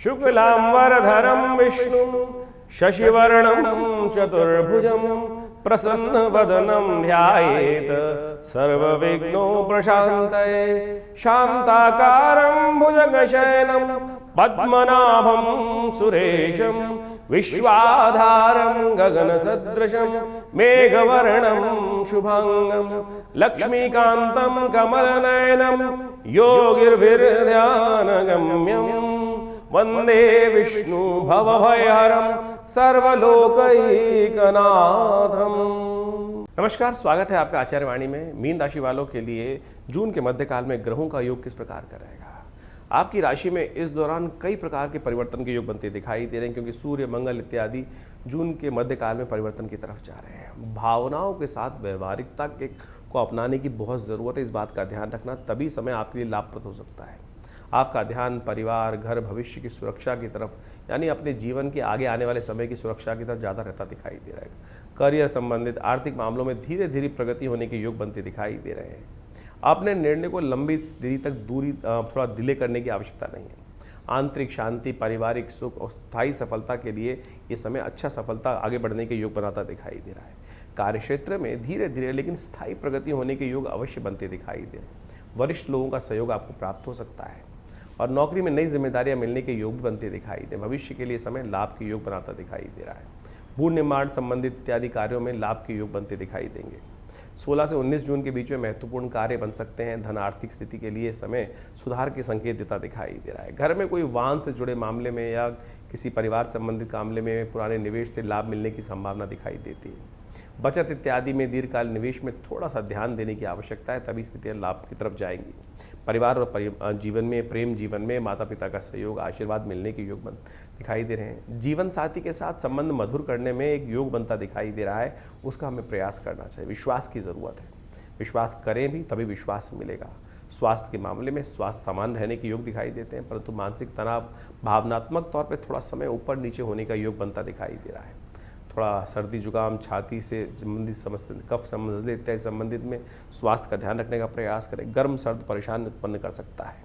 शुक्लांबरधरं विष्णुं शशिवर्णं चतुर्भुजं प्रसन्नवदनं ध्यायेत् सर्वविघ्नोपशान्तये। शान्ताकारं भुजगशयनं पद्मनाभं सुरेशं विश्वाधारं गगनसदृशं मेघवर्णं शुभांगं लक्ष्मीकान्तं कमलनयनं योगिर्भिर्ध्यानगम्यं वंदे विष्णु भवभयहरं सर्वलोकैकनाथम। नमस्कार, स्वागत है आपका आचार्य वाणी में। मीन राशि वालों के लिए जून के मध्यकाल में ग्रहों का योग किस प्रकार का रहेगा। आपकी राशि में इस दौरान कई प्रकार के परिवर्तन के योग बनते दिखाई दे रहे हैं, क्योंकि सूर्य मंगल इत्यादि जून के मध्यकाल में परिवर्तन की तरफ जा रहे हैं। भावनाओं के साथ व्यवहारिकता को अपनाने की बहुत ज़रूरत है। इस बात का ध्यान रखना, तभी समय आपके लिए लाभप्रद हो सकता है। आपका ध्यान परिवार, घर, भविष्य की सुरक्षा की तरफ, यानी अपने जीवन के आगे आने वाले समय की सुरक्षा की तरफ ज़्यादा रहता दिखाई दे रहा है। करियर संबंधित आर्थिक मामलों में धीरे धीरे प्रगति होने के योग बनते दिखाई दे रहे हैं। अपने निर्णय को लंबी देरी तक थोड़ा डिले करने की आवश्यकता नहीं है। आंतरिक शांति, पारिवारिक सुख और स्थायी सफलता के लिए ये समय अच्छा सफलता आगे बढ़ने के योग बनाता दिखाई दे रहा है। कार्यक्षेत्र में धीरे धीरे लेकिन स्थायी प्रगति होने के योग अवश्य बनते दिखाई दे रहे हैं। वरिष्ठ लोगों का सहयोग आपको प्राप्त हो सकता है और नौकरी में नई जिम्मेदारियां मिलने के योग बनते दिखाई दे। भविष्य के लिए समय लाभ के योग बनाता दिखाई दे रहा है। भू निर्माण संबंधित इत्यादि कार्यों में लाभ के योग बनते दिखाई देंगे। 16 से 19 जून के बीच में महत्वपूर्ण कार्य बन सकते हैं। धन आर्थिक स्थिति के लिए समय सुधार के संकेत देता दिखाई दे रहा है। घर में कोई वाहन से जुड़े मामले में या किसी परिवार संबंधित मामले में पुराने निवेश से लाभ मिलने की संभावना दिखाई देती है। बचत इत्यादि में दीर्घकाल निवेश में थोड़ा सा ध्यान देने की आवश्यकता है, तभी स्थितियां लाभ की तरफ जाएंगी। परिवार और जीवन में, प्रेम जीवन में माता पिता का सहयोग, आशीर्वाद मिलने के योग दिखाई दे रहे हैं। जीवन साथी के साथ संबंध मधुर करने में एक योग बनता दिखाई दे रहा है, उसका हमें प्रयास करना चाहिए। विश्वास की ज़रूरत है, विश्वास करें भी तभी विश्वास मिलेगा। स्वास्थ्य के मामले में स्वास्थ्य समान रहने के योग दिखाई देते हैं, परंतु मानसिक तनाव, भावनात्मक तौर पर थोड़ा समय ऊपर नीचे होने का योग बनता दिखाई दे रहा है। थोड़ा सर्दी जुकाम, छाती से संबंधित समस्या, कफ नज़ले इत्यादि संबंधित में स्वास्थ्य का ध्यान रखने का प्रयास करें। गर्म सर्द परेशानी उत्पन्न कर सकता है।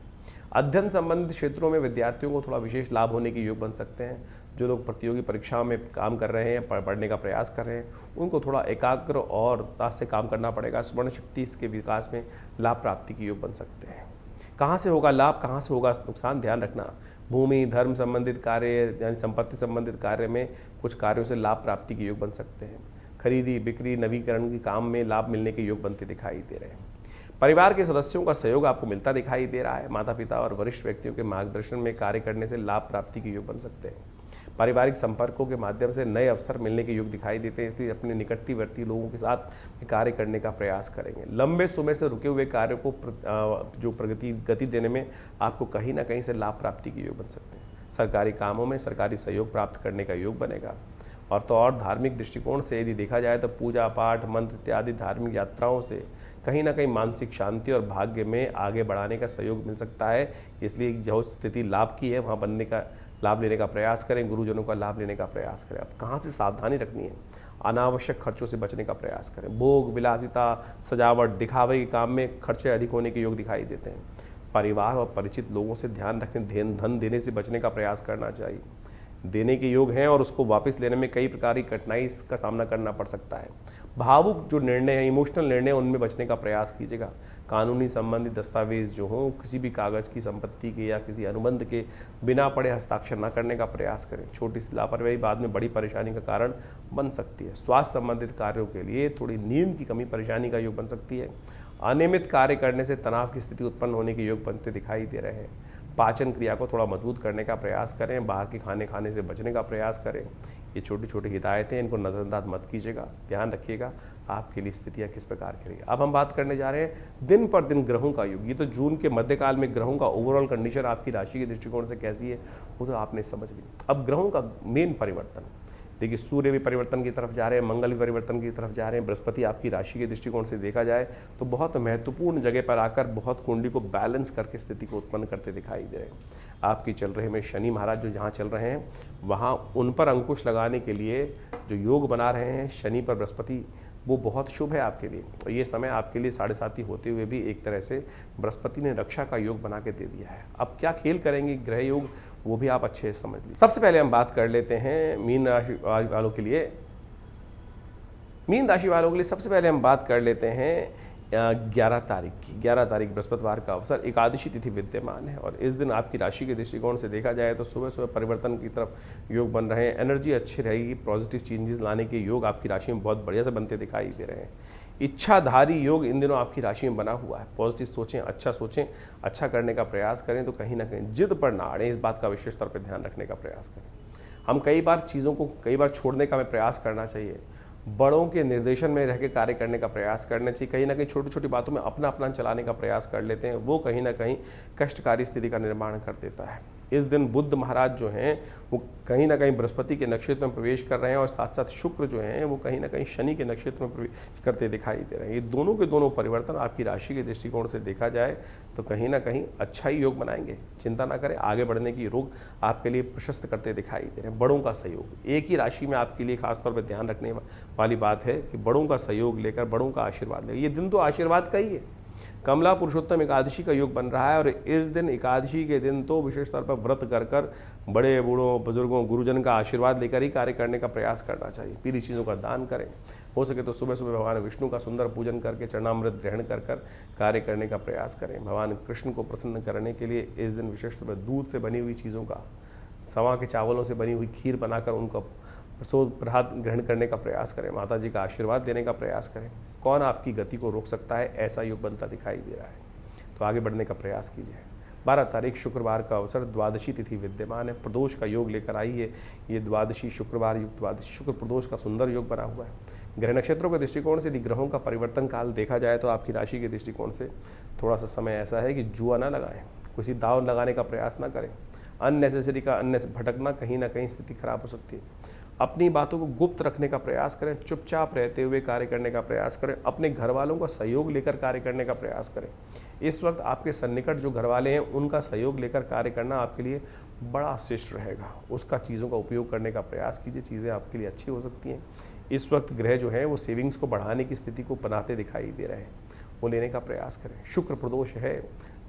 अध्ययन संबंधित क्षेत्रों में विद्यार्थियों को थोड़ा विशेष लाभ होने के योग बन सकते हैं। जो लोग प्रतियोगी परीक्षाओं में काम कर रहे हैं, पढ़ने का प्रयास कर रहे हैं, उनको थोड़ा एकाग्र और से काम करना पड़ेगा। स्मरण शक्ति इसके विकास में लाभ प्राप्ति के योग बन सकते हैं। कहाँ से होगा लाभ, कहाँ से होगा नुकसान, ध्यान रखना। भूमि, धर्म संबंधित कार्य यानी संपत्ति संबंधित कार्य में कुछ कार्यों से लाभ प्राप्ति के योग बन सकते हैं। खरीदी बिक्री, नवीकरण के काम में लाभ मिलने के योग बनते दिखाई दे रहे हैं। परिवार के सदस्यों का सहयोग आपको मिलता दिखाई दे रहा है। माता पिता और वरिष्ठ व्यक्तियों के मार्गदर्शन में कार्य करने से लाभ प्राप्ति के योग बन सकते हैं। पारिवारिक संपर्कों के माध्यम से नए अवसर मिलने के योग दिखाई देते हैं, इसलिए अपने निकटवर्ती लोगों के साथ कार्य करने का प्रयास करेंगे। लंबे समय से रुके हुए कार्यों को जो गति देने में आपको कहीं ना कहीं से लाभ प्राप्ति के योग बन सकते हैं। सरकारी कामों में सरकारी सहयोग प्राप्त करने का योग बनेगा। और धार्मिक दृष्टिकोण से यदि देखा जाए तो पूजा पाठ, मंत्र इत्यादि धार्मिक यात्राओं से कहीं ना कहीं मानसिक शांति और भाग्य में आगे बढ़ाने का सहयोग मिल सकता है। इसलिए जो स्थिति लाभ की है वहाँ बनने का लाभ लेने का प्रयास करें, गुरुजनों का लाभ लेने का प्रयास करें। अब कहाँ से सावधानी रखनी है, अनावश्यक खर्चों से बचने का प्रयास करें। भोग विलासिता, सजावट, दिखावे के काम में खर्चे अधिक होने के योग दिखाई देते हैं। परिवार और परिचित लोगों से ध्यान रखने, धन देने से बचने का प्रयास करना चाहिए। देने के योग हैं और उसको वापस लेने में कई प्रकार की कठिनाई का सामना करना पड़ सकता है। भावुक जो निर्णय हैं, इमोशनल निर्णय, उनमें बचने का प्रयास कीजिएगा। कानूनी संबंधित दस्तावेज जो हों, किसी भी कागज़ की संपत्ति के या किसी अनुबंध के बिना पढ़े हस्ताक्षर न करने का प्रयास करें। छोटी सी लापरवाही बाद में बड़ी परेशानी का कारण बन सकती है। स्वास्थ्य संबंधित कार्यों के लिए थोड़ी नींद की कमी परेशानी का योग बन सकती है। अनियमित कार्य करने से तनाव की स्थिति उत्पन्न होने के योग बनते दिखाई दे रहे हैं। पाचन क्रिया को थोड़ा मजबूत करने का प्रयास करें। बाहर के खाने से बचने का प्रयास करें। ये छोटी छोटी हिदायतें, इनको नज़रअंदाज मत कीजिएगा। ध्यान रखिएगा आपके लिए स्थितियाँ किस प्रकार की रही। अब हम बात करने जा रहे हैं दिन पर दिन ग्रहों का योग। ये तो जून के मध्यकाल में ग्रहों का ओवरऑल कंडीशन आपकी राशि के दृष्टिकोण से कैसी है वो तो आपने समझ ली। अब ग्रहों का मेन परिवर्तन देखिए, सूर्य भी परिवर्तन की तरफ जा रहे हैं, मंगल भी परिवर्तन की तरफ जा रहे हैं। बृहस्पति आपकी राशि के दृष्टिकोण से देखा जाए तो बहुत महत्वपूर्ण जगह पर आकर बहुत कुंडली को बैलेंस करके स्थिति को उत्पन्न करते दिखाई दे रहे हैं। आपकी चल रहे में शनि महाराज जो जहाँ चल रहे हैं वहाँ उन पर अंकुश लगाने के लिए जो योग बना रहे हैं शनि पर बृहस्पति, वो बहुत शुभ है आपके लिए। और ये समय आपके लिए 7.5 होते हुए भी एक तरह से बृहस्पति ने रक्षा का योग बना के दे दिया है। अब क्या खेल करेंगे ग्रह योग, वो भी आप अच्छे से समझ लीजिए। सबसे पहले हम बात कर लेते हैं मीन राशि वालों के लिए। मीन राशि वालों के लिए सबसे पहले हम बात कर लेते हैं 11 तारीख की। 11 तारीख बृहस्पतिवार का अवसर, एकादशी तिथि विद्यमान है और इस दिन आपकी राशि के दृष्टिकोण से देखा जाए तो सुबह सुबह परिवर्तन की तरफ योग बन रहे हैं। एनर्जी अच्छी रहेगी, पॉजिटिव चेंजेस लाने के योग आपकी राशि में बहुत बढ़िया से बनते दिखाई दे रहे हैं। इच्छाधारी योग इन दिनों आपकी राशि में बना हुआ है। पॉजिटिव सोचें, अच्छा करने का प्रयास करें, तो कहीं ना कहीं जिद पर ना अड़ें, इस बात का विशेष तौर पर ध्यान रखने का प्रयास करें। हम कई बार चीज़ों को छोड़ने का हमें प्रयास करना चाहिए। बड़ों के निर्देशन में रह के कार्य करने का प्रयास करना चाहिए। कहीं ना कहीं छोटी छोटी बातों में अपना चलाने का प्रयास कर लेते हैं, वो कहीं ना कहीं कष्टकारी स्थिति का निर्माण कर देता है। इस दिन बुद्ध महाराज जो हैं वो कहीं ना कहीं बृहस्पति के नक्षत्र में प्रवेश कर रहे हैं और साथ साथ शुक्र जो हैं वो कहीं ना कहीं शनि के नक्षत्र में प्रवेश करते दिखाई दे रहे हैं। ये दोनों के दोनों परिवर्तन आपकी राशि के दृष्टिकोण से देखा जाए तो कहीं ना कहीं अच्छा ही योग बनाएंगे। चिंता ना करें, आगे बढ़ने की योग आपके लिए प्रशस्त करते दिखाई दे रहे हैं। बड़ों का सहयोग एक ही राशि में आपके लिए खासतौर पर ध्यान रखने वाली बात है कि बड़ों का सहयोग लेकर, बड़ों का आशीर्वाद लेकर, ये दिन तो आशीर्वाद का ही है। कमला पुरुषोत्तम एकादशी का योग बन रहा है और इस दिन, एकादशी के दिन तो विशेष तौर पर व्रत कर बड़े बूढ़ों बुजुर्गों गुरुजन का आशीर्वाद लेकर ही कार्य करने का प्रयास करना चाहिए। पीली चीज़ों का दान करें, हो सके तो सुबह सुबह भगवान विष्णु का सुंदर पूजन करके चरणामृत ग्रहण कर कार्य करने का प्रयास करें। भगवान कृष्ण को प्रसन्न करने के लिए इस दिन विशेष तौर पर दूध से बनी हुई चीज़ों का, सवा के चावलों से बनी हुई खीर बनाकर उनका प्रसाद प्रसाद ग्रहण करने का प्रयास करें। माता जी का आशीर्वाद देने का प्रयास करें। कौन आपकी गति को रोक सकता है, ऐसा योग बनता दिखाई दे रहा है, तो आगे बढ़ने का प्रयास कीजिए। 12 तारीख शुक्रवार का अवसर, द्वादशी तिथि विद्यमान है। प्रदोष का योग लेकर आई है। ये द्वादशी शुक्रवार युक्त द्वादशी शुक्र प्रदोष का सुंदर योग बना हुआ है। ग्रह नक्षत्रों के दृष्टिकोण से यदि ग्रहों का परिवर्तन काल देखा जाए तो आपकी राशि के दृष्टिकोण से थोड़ा सा समय ऐसा है कि जुआ ना लगाएं, किसी दाव लगाने का प्रयास ना करें। अननेसेसरी का भटकना, कहीं ना कहीं स्थिति खराब हो सकती है। अपनी बातों को गुप्त रखने का प्रयास करें, चुपचाप रहते हुए कार्य करने का प्रयास करें, अपने घर वालों का सहयोग लेकर कार्य करने का प्रयास करें। इस वक्त आपके सन्निकट जो घर वाले हैं उनका सहयोग लेकर कार्य करना आपके लिए बड़ा श्रेष्ठ रहेगा। उसका चीज़ों का उपयोग करने का प्रयास कीजिए, चीज़ें आपके लिए अच्छी हो सकती हैं। इस वक्त ग्रह जो है वो सेविंग्स को बढ़ाने की स्थिति को बनाते दिखाई दे रहे हैं, वो लेने का प्रयास करें। शुक्र प्रदोष है,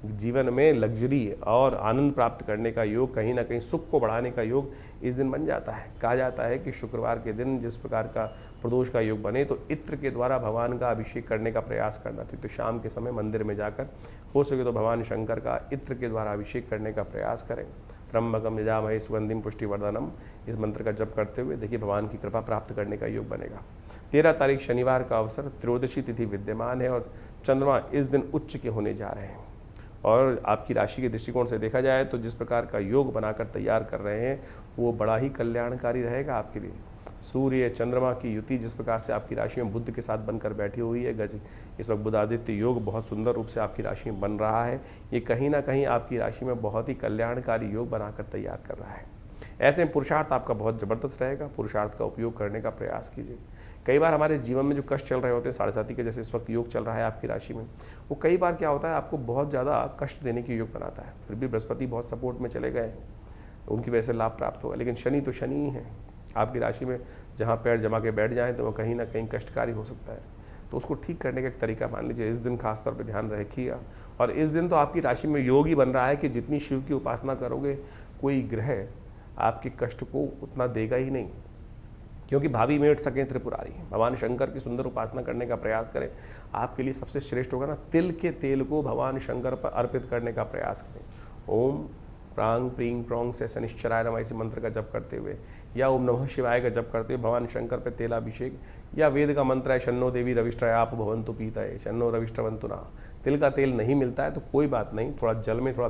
जीवन में लग्जरी और आनंद प्राप्त करने का योग, कहीं ना कहीं सुख को बढ़ाने का योग इस दिन बन जाता है। कहा जाता है कि शुक्रवार के दिन जिस प्रकार का प्रदोष का योग बने तो इत्र के द्वारा भगवान का अभिषेक करने का प्रयास करना चाहिए। तो शाम के समय मंदिर में जाकर हो सके तो भगवान शंकर का इत्र के द्वारा अभिषेक करने का प्रयास करें। त्र्यंबकम यजामहे सुगंधिम पुष्टिवर्धनम, इस मंत्र का जप करते हुए देखिए भगवान की कृपा प्राप्त करने का योग बनेगा। 13 तारीख शनिवार का अवसर, त्रयोदशी तिथि विद्यमान है और चंद्रमा इस दिन उच्च के होने जा रहे हैं। और आपकी राशि के दृष्टिकोण से देखा जाए तो जिस प्रकार का योग बनाकर तैयार कर रहे हैं वो बड़ा ही कल्याणकारी रहेगा आपके लिए। सूर्य चंद्रमा की युति जिस प्रकार से आपकी राशि में बुध के साथ बनकर बैठी हुई है, गज इस वक्त बुधादित्य योग बहुत सुंदर रूप से आपकी राशि में बन रहा है। ये कहीं ना कहीं आपकी राशि में बहुत ही कल्याणकारी योग बनाकर तैयार कर रहा है। ऐसे में पुरुषार्थ आपका बहुत ज़बरदस्त रहेगा। पुरुषार्थ का उपयोग करने का प्रयास कीजिए। कई बार हमारे जीवन में जो कष्ट चल रहे होते हैं, साढ़े साथी के जैसे इस वक्त योग चल रहा है आपकी राशि में, वो कई बार क्या होता है आपको बहुत ज़्यादा कष्ट देने की योग बनाता है। फिर भी बृहस्पति बहुत सपोर्ट में चले गए, उनकी वजह से लाभ प्राप्त होगा। लेकिन शनि तो शनि ही है, आपकी राशि में जहाँ पैर जमा के बैठ जाएँ तो वो कहीं ना कहीं कष्टकारी हो सकता है। तो उसको ठीक करने का एक तरीका मान लीजिए, इस दिन खासतौर पर ध्यान रखिएगा। और इस दिन तो आपकी राशि में योग ही बन रहा है कि जितनी शिव की उपासना करोगे कोई ग्रह आपके कष्ट को उतना देगा ही नहीं, क्योंकि भावी मेट सकें त्रिपुरारी। भगवान शंकर की सुंदर उपासना करने का प्रयास करें। आपके लिए सबसे श्रेष्ठ होगा ना, तिल के तेल को भगवान शंकर पर अर्पित करने का प्रयास करें। ओम प्रांग प्रींग प्रोंग से शनिश्चराय नमः इस मंत्र का जप करते हुए या ओम नमः शिवाय का जप करते हुए भगवान शंकर पर तेलाभिषेक, या वेद का मंत्र है शन्नो देवी रविष्ट आप भवंतु पीतये शन्नो रविष्टवंतु ना। तिल का तेल नहीं मिलता है तो कोई बात नहीं, थोड़ा जल में थोड़ा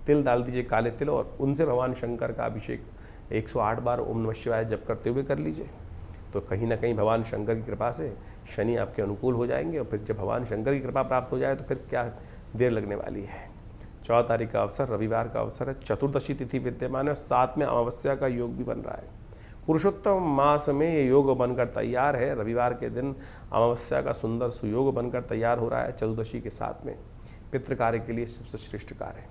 तिल डाल दीजिए, काले तिल, और उनसे भगवान शंकर का अभिषेक 108 बार ओम नमः शिवाय जप करते हुए कर लीजिए। तो कहीं ना कहीं भगवान शंकर की कृपा से शनि आपके अनुकूल हो जाएंगे। और फिर जब भगवान शंकर की कृपा प्राप्त हो जाए तो फिर क्या देर लगने वाली है। 14 तारीख का अवसर, रविवार का अवसर है। चतुर्दशी तिथि विद्यमान है और साथ में अमावस्या का योग भी बन रहा है। पुरुषोत्तम मास में ये योग बनकर तैयार है। रविवार के दिन अमावस्या का सुंदर सुयोग बनकर तैयार हो रहा है चतुर्दशी के साथ में। पितृ कार्य के लिए सबसे श्रेष्ठ कार्य है।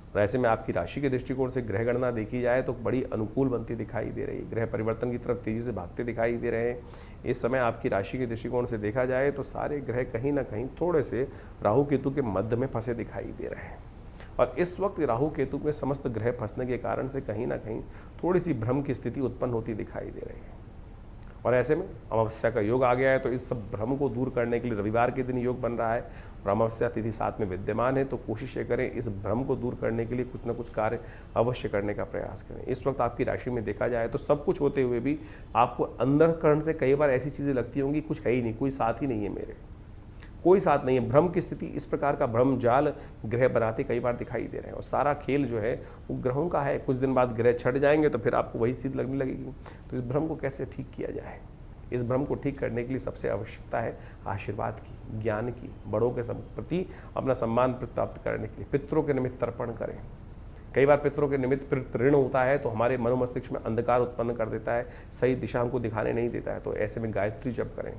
और ऐसे में आपकी राशि के दृष्टिकोण से ग्रह गणना देखी जाए तो बड़ी अनुकूल बनती दिखाई दे रही है। ग्रह परिवर्तन की तरफ तेजी से भागते दिखाई दे रहे हैं। इस समय आपकी राशि के दृष्टिकोण से देखा जाए तो सारे ग्रह कहीं ना कहीं थोड़े से राहु केतु के मध्य में फंसे दिखाई दे रहे हैं। और इस वक्त राहु केतु में समस्त ग्रह फंसने के कारण से कहीं ना कहीं थोड़ी सी भ्रम की स्थिति उत्पन्न होती दिखाई दे रही है। और ऐसे में अमावस्या का योग आ गया है, तो इस सब भ्रम को दूर करने के लिए रविवार के दिन योग बन रहा है और अमावस्या तिथि साथ में विद्यमान है, तो कोशिश ये करें इस भ्रम को दूर करने के लिए कुछ ना कुछ कार्य अवश्य करने का प्रयास करें। इस वक्त आपकी राशि में देखा जाए तो सब कुछ होते हुए भी आपको अंतःकरण से कई बार ऐसी चीज़ें लगती होंगी कुछ है ही नहीं, कोई साथ ही नहीं है, मेरे कोई साथ नहीं है। भ्रम की स्थिति, इस प्रकार का भ्रम जाल ग्रह बनाते कई बार दिखाई दे रहे हैं और सारा खेल जो है वो ग्रहों का है। कुछ दिन बाद ग्रह छट जाएंगे तो फिर आपको वही चीज़ लगने लगेगी। तो इस भ्रम को कैसे ठीक किया जाए? इस भ्रम को ठीक करने के लिए सबसे आवश्यकता है आशीर्वाद की, ज्ञान की, बड़ों के प्रति अपना सम्मान प्राप्त करने के लिए पितरों के निमित्त तर्पण करें। कई बार पितरों के निमित्त ऋण होता है तो हमारे मनोमस्तिष्क में अंधकार उत्पन्न कर देता है, सही दिशा हमको दिखाने नहीं देता है। तो ऐसे में गायत्री जप करें,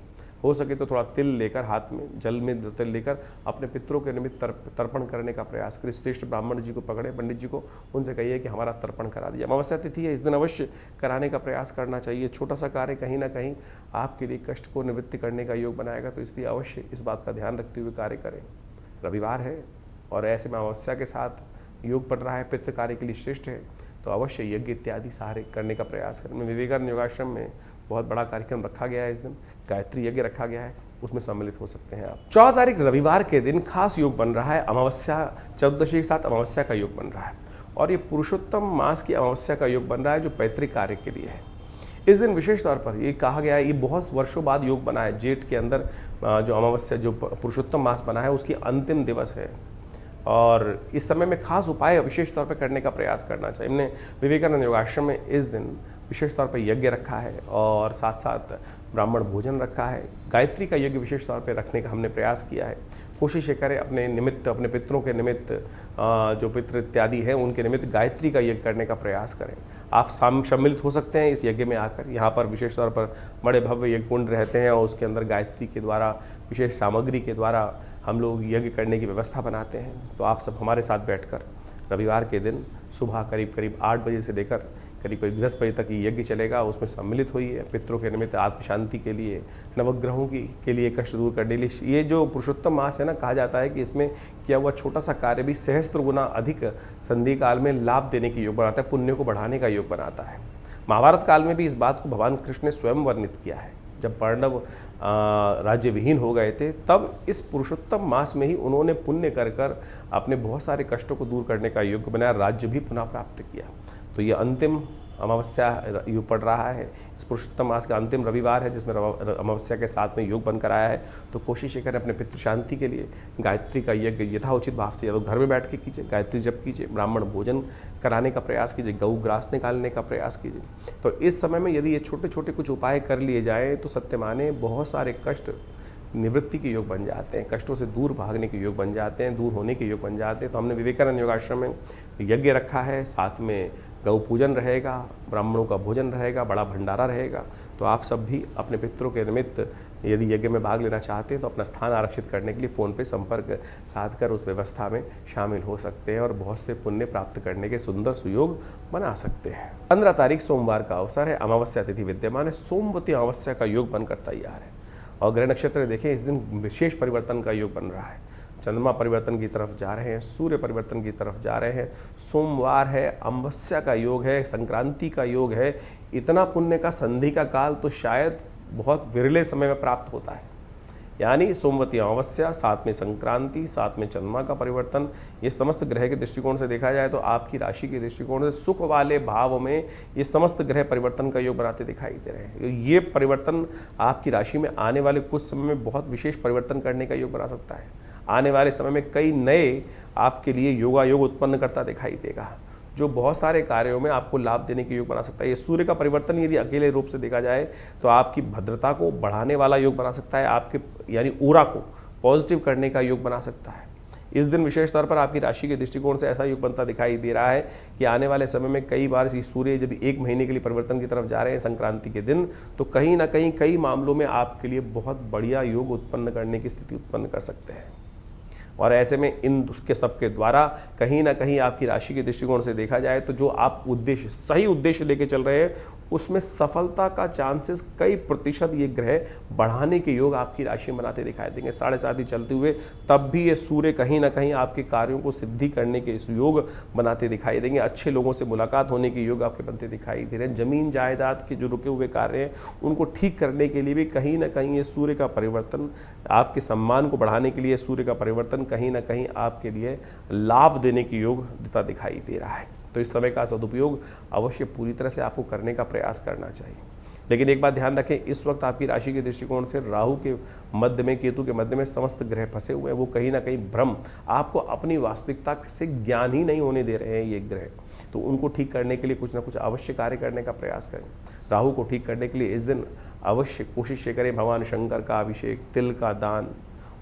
हो सके तो थोड़ा तिल लेकर हाथ में, जल में तिल लेकर अपने पितरों के निमित्त तर्पण करने का प्रयास करें। श्रेष्ठ ब्राह्मण जी को पकड़े, पंडित जी को, उनसे कहिए कि हमारा तर्पण करा दीजिए। अमावस्या तिथि है, इस दिन अवश्य कराने का प्रयास करना चाहिए। छोटा सा कार्य कहीं ना कहीं आपके लिए कष्ट को निवृत्ति करने का योग बनाएगा, तो इसलिए अवश्य इस बात का ध्यान रखते हुए कार्य करें। रविवार है और ऐसे में अमावस्या के साथ योग पड़ रहा है, पितृ कार्य के लिए श्रेष्ठ है, तो अवश्य यज्ञ इत्यादि सारे करने का प्रयास करें। विवेकानंद योगाश्रम में बहुत बड़ा कार्यक्रम रखा गया है, इस दिन गायत्री यज्ञ रखा गया है, उसमें सम्मिलित हो सकते हैं आप। 14 तारीख रविवार के दिन खास योग बन रहा है, अमावस्या चतुर्दशी के साथ अमावस्या का योग बन रहा है और ये पुरुषोत्तम मास की अमावस्या का योग बन रहा है जो पैतृक कार्य के लिए है। इस दिन विशेष तौर पर ये कहा गया है, ये बहुत वर्षों बाद योग बना है। जेठ के अंदर जो अमावस्या, जो पुरुषोत्तम मास बना है, उसकी अंतिम दिवस है और इस समय में खास उपाय विशेष तौर पर करने का प्रयास करना चाहिए। हमने विवेकानंद योगाश्रम में इस दिन विशेष तौर पर यज्ञ रखा है और साथ साथ ब्राह्मण भोजन रखा है। गायत्री का यज्ञ विशेष तौर पर रखने का हमने प्रयास किया है। कोशिश ये करें अपने निमित्त, अपने पितरों के निमित्त, जो पितृ इत्यादि हैं उनके निमित्त गायत्री का यज्ञ करने का प्रयास करें। आप सम्मिलित हो सकते हैं इस यज्ञ में आकर। यहाँ पर विशेष तौर पर बड़े भव्य यज्ञ कुंड रहते हैं और उसके अंदर गायत्री के द्वारा, विशेष सामग्री के द्वारा हम लोग यज्ञ करने की व्यवस्था बनाते हैं। तो आप सब हमारे साथ बैठकर रविवार के दिन सुबह करीब 8 बजे से लेकर करीब 10 बजे तक ये यज्ञ चलेगा, उसमें सम्मिलित हुई है। पितरों के निमित्त, आत्म शांति के लिए, नवग्रहों के लिए कष्ट दूर करने के लिए। ये जो पुरुषोत्तम मास है ना, कहा जाता है कि इसमें किया हुआ छोटा सा कार्य भी सहस्त्र गुना अधिक संधि काल में लाभ देने की योग बनाता है, पुण्य को बढ़ाने का योग बनाता है। महाभारत काल में भी इस बात को भगवान कृष्ण ने स्वयं वर्णित किया है। जब पांडव राज्य विहीन हो गए थे, तब इस पुरुषोत्तम मास में ही उन्होंने पुण्य कर अपने बहुत सारे कष्टों को दूर करने का योग बनाया, राज्य भी पुनः प्राप्त किया। तो ये अंतिम अमावस्या योग पड़ रहा है, इस पुरुषोत्तम मास का अंतिम रविवार है जिसमें अमावस्या के साथ में योग बनकर आया है। तो कोशिश ये करें अपने पितृ शांति के लिए गायत्री का यज्ञ यथाउचित भाव से, या तो घर में बैठ के कीजिए, गायत्री जप कीजिए, ब्राह्मण भोजन कराने का प्रयास कीजिए, गऊ ग्रास निकालने का प्रयास कीजिए। तो इस समय में यदि ये छोटे छोटे कुछ उपाय कर लिए जाए तो सत्य माने बहुत सारे कष्ट निवृत्ति के योग बन जाते हैं, कष्टों से दूर भागने के योग बन जाते हैं, दूर होने के योग बन जाते हैं। तो हमने विवेकानंद योगाश्रम में यज्ञ रखा है, साथ में गौ पूजन रहेगा, ब्राह्मणों का भोजन रहेगा, बड़ा भंडारा रहेगा। तो आप सब भी अपने पितरों के निमित्त यदि यज्ञ में भाग लेना चाहते हैं तो अपना स्थान आरक्षित करने के लिए फ़ोन पे संपर्क साध कर उस व्यवस्था में शामिल हो सकते हैं और बहुत से पुण्य प्राप्त करने के सुंदर सुयोग बना सकते हैं। 15 तारीख सोमवार का अवसर है, अमावस्या तिथि विद्यमान है, सोमवती अमावस्या का योग बनकर तैयार है और ग्रह नक्षत्र देखें, इस दिन विशेष परिवर्तन का योग बन रहा है। चंद्रमा परिवर्तन की तरफ जा रहे हैं, सूर्य परिवर्तन की तरफ जा रहे हैं, सोमवार है, अमावस्या का योग है, संक्रांति का योग है। इतना पुण्य का संधि का काल तो शायद बहुत विरले समय में प्राप्त होता है। यानी सोमवती अमावस्या, साथ में संक्रांति, साथ में चंद्रमा का परिवर्तन, ये समस्त ग्रह के दृष्टिकोण से देखा जाए तो आपकी राशि के दृष्टिकोण से सुख वाले भाव में ये समस्त ग्रह परिवर्तन का योग बनाते दिखाई दे रहे हैं। ये परिवर्तन आपकी राशि में आने वाले कुछ समय में बहुत विशेष परिवर्तन करने का योग बना सकता है। आने वाले समय में कई नए आपके लिए योगायोग उत्पन्न करता दिखाई देगा, जो बहुत सारे कार्यों में आपको लाभ देने के योग बना सकता है। ये सूर्य का परिवर्तन यदि अकेले रूप से देखा जाए तो आपकी भद्रता को बढ़ाने वाला योग बना सकता है, आपके यानी ऊरा को पॉजिटिव करने का योग बना सकता है। इस दिन विशेष तौर पर आपकी राशि के दृष्टिकोण से ऐसा योग बनता दिखाई दे रहा है कि आने वाले समय में कई बार सूर्य जब 1 महीने के लिए परिवर्तन की तरफ जा रहे हैं संक्रांति के दिन, तो कहीं ना कहीं कई मामलों में आपके लिए बहुत बढ़िया योग उत्पन्न करने की स्थिति उत्पन्न कर सकते हैं। और ऐसे में इन उसके सबके द्वारा कहीं ना कहीं आपकी राशि के दृष्टिकोण से देखा जाए तो जो आप उद्देश्य, सही उद्देश्य लेके चल रहे हैं, उसमें सफलता का चांसेस कई प्रतिशत ये ग्रह बढ़ाने के योग आपकी राशि में बनाते दिखाई देंगे। 7.5 चलते हुए तब भी ये सूर्य कहीं ना कहीं आपके कार्यों को सिद्धि करने के इस योग बनाते दिखाई देंगे। अच्छे लोगों से मुलाकात होने के योग आपके बनते दिखाई दे रहे हैं। जमीन जायदाद के जो रुके हुए कार्य हैं उनको ठीक करने के लिए भी कहीं ना कहीं ये सूर्य का परिवर्तन, आपके सम्मान को बढ़ाने के लिए सूर्य का परिवर्तन कहीं ना कहीं आपके लिए लाभ देने की योग देता दिखाई दे रहा है। तो इस समय का सदुपयोग अवश्य पूरी तरह से आपको करने का प्रयास करना चाहिए। लेकिन एक बात ध्यान रखें, इस वक्त आपकी राशि के दृष्टिकोण से राहु के मध्य में, केतु के मध्य में समस्त ग्रह फंसे हुए हैं। वो कहीं ना कहीं भ्रम, आपको अपनी वास्तविकता से ज्ञान ही नहीं होने दे रहे हैं ये ग्रह। तो उनको ठीक करने के लिए कुछ ना कुछ अवश्य कार्य करने का प्रयास करें। राहु को ठीक करने के लिए इस दिन अवश्य कोशिश करें भगवान शंकर का अभिषेक, तिल का दान,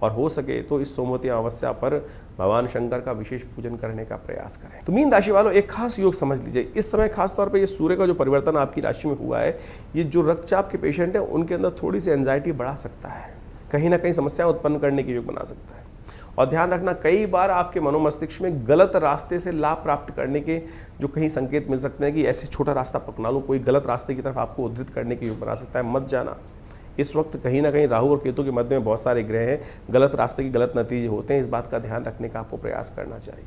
और हो सके तो इस सोमवती अमावस्या पर भगवान शंकर का विशेष पूजन करने का प्रयास करें। तो मीन राशि वालों, एक खास योग समझ लीजिए। इस समय खास तौर पे ये सूर्य का जो परिवर्तन आपकी राशि में हुआ है, ये जो रक्तचाप के पेशेंट हैं उनके अंदर थोड़ी सी एंजाइटी बढ़ा सकता है, कहीं ना कहीं समस्या उत्पन्न करने के योग बना सकता है। और ध्यान रखना, कई बार आपके मनोमस्तिष्क में गलत रास्ते से लाभ प्राप्त करने के जो कहीं संकेत मिल सकते हैं कि ऐसे छोटा रास्ता पकड़ा लो, कोई गलत रास्ते की तरफ आपको उद्धृत करने के योग बना सकता है। मत जाना। इस वक्त कहीं ना कहीं राहु और केतु के मध्य में बहुत सारे ग्रह हैं, गलत रास्ते के गलत नतीजे होते हैं। इस बात का ध्यान रखने का आपको प्रयास करना चाहिए।